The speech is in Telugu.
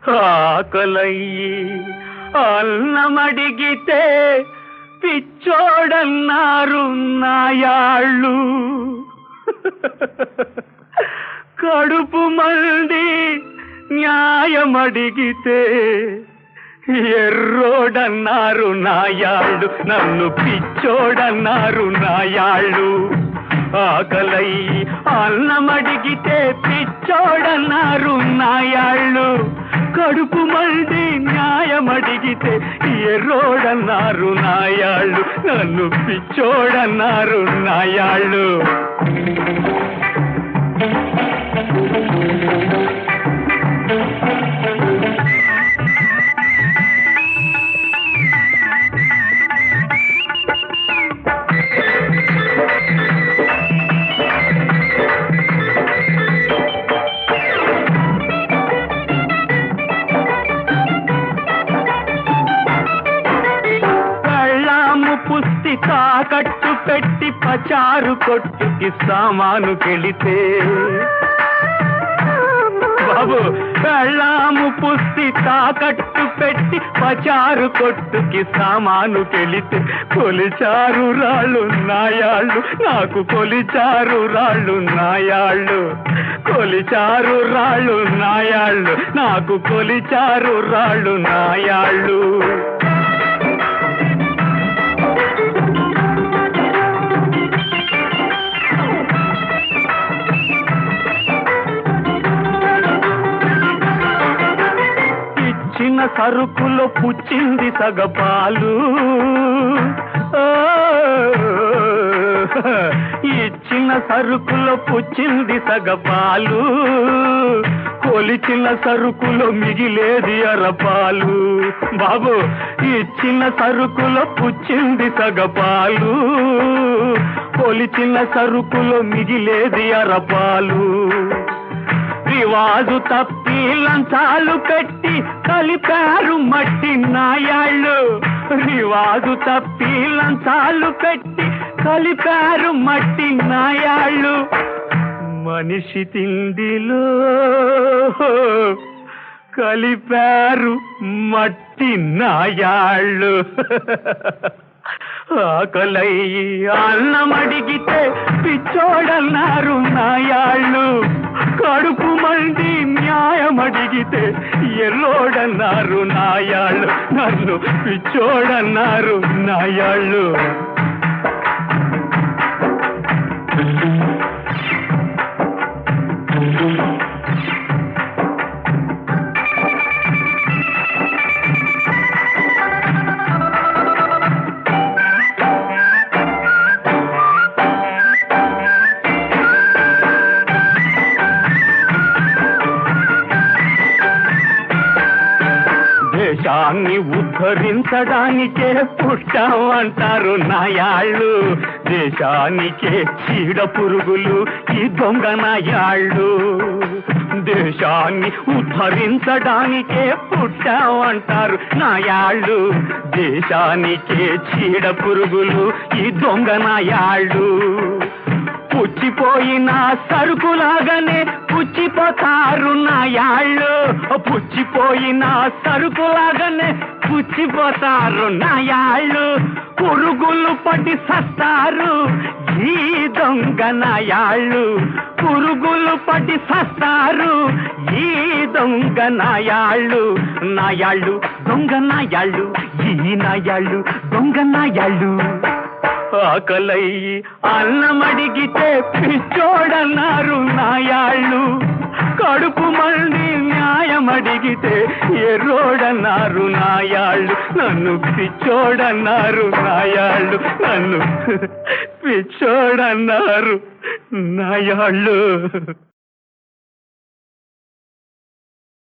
ఆకలయ్యి అన్నమడిగితే పిచ్చోడన్నారు నాయాళ్ళు. కడుపు మండి న్యాయమడిగితే ఎర్రోడన్నారు నాయాళ్ళు. నన్ను పిచ్చోడన్నారు నాయాళ్ళు. ఆకలయ్యి అన్నమడిగితే పిచ్చోడన్నారు నాయాళ్ళు. కడుపు మండి న్యాయమడిగితే ఎర్రోడన్నారు నాయాళ్ళు. నన్ను పిచ్చోడన్నారు నాయాళ్ళు. తాకట్టు పెట్టి పచారు కొట్టుకి సామాను కెళితే బాబు పెళ్ళాము పుస్తి తాకట్టు పెట్టి పచారు కొట్టుకి సామాను కెళితే కొలిచారు రాళ్ళు నాయాళ్ళు. నాకు కొలిచారు రాళ్ళు నాయాళ్ళు. కొలిచారు రాళ్ళు నాయాళ్ళు. నాకు కొలిచారు రాళ్ళు నాయాళ్ళు. ఇచ్చిన సరుకులో పుచ్చింది సగపాలు. ఇచ్చిన సరుకులో పుచ్చింది సగపాలు. కొలిచిన సరుకులో మిగిలేది అరపాలు. బాబు ఇచ్చిన సరుకులో పుచ్చింది సగపాలు. కొలిచిన సరుకులో మిగిలేది అరపాలు. రివాజు తప్పి లంచాలు పెట్టి కలిపారు మట్టి నాయాళ్ళు. రివాజు తప్పి లంచాలు పెట్టి కలిపారు మట్టి నాయాళ్ళు. మనిషి తిండిలో కలిపారు మట్టి నాయాళ్ళు. ఆకలయ్యి అన్నమడిగితే పిచ్చోడన్నారు నాయాళ్ళు. కడుపు మండి న్యాయమడిగితే ఎర్రోడన్నారు నాయాళ్ళు. నన్ను పిచ్చోడన్నారు నాయాళ్ళు. దేశాన్ని ఉద్ధరించడానికే పుట్టామంటారు నాయాళ్ళు. దేశానికే చీడ పురుగులు ఈ దొంగ నాయాళ్ళు. దేశాన్ని ఉద్ధరించడానికే పుట్టామంటారు నాయాళ్ళు. దేశానికే చీడ పురుగులు ఈ దొంగ నాయాళ్ళు. పుచ్చిపోయిన సరుకులాగానే పుచ్చిపోతారు నాయాళ్ళు. పుచ్చిపోయిన సరుకులాగానే పుచ్చిపోతారు నాయాళ్ళు. పురుగులు పట్టి సస్తారు ఈ దొంగ నాయాళ్ళు. పురుగులు పట్టి సస్తారు ఈ దొంగ నాయాళ్ళు. నాయాళ్ళు దొంగ నాయాళ్ళు. ఈ నాయాళ్ళు దొంగ నాయాళ్ళు. ఆకలయ్యి అన్నమడిగితే పిచ్చోడన్నారు నాయాళ్ళు. కడుపు మండి న్యాయమడిగితే ఎర్రోడన్నారు నాయాళ్ళు. నన్ను పిచ్చోడన్నారు నాయాళ్ళు. నన్ను పిచ్చోడన్నారు నాయాళ్ళు.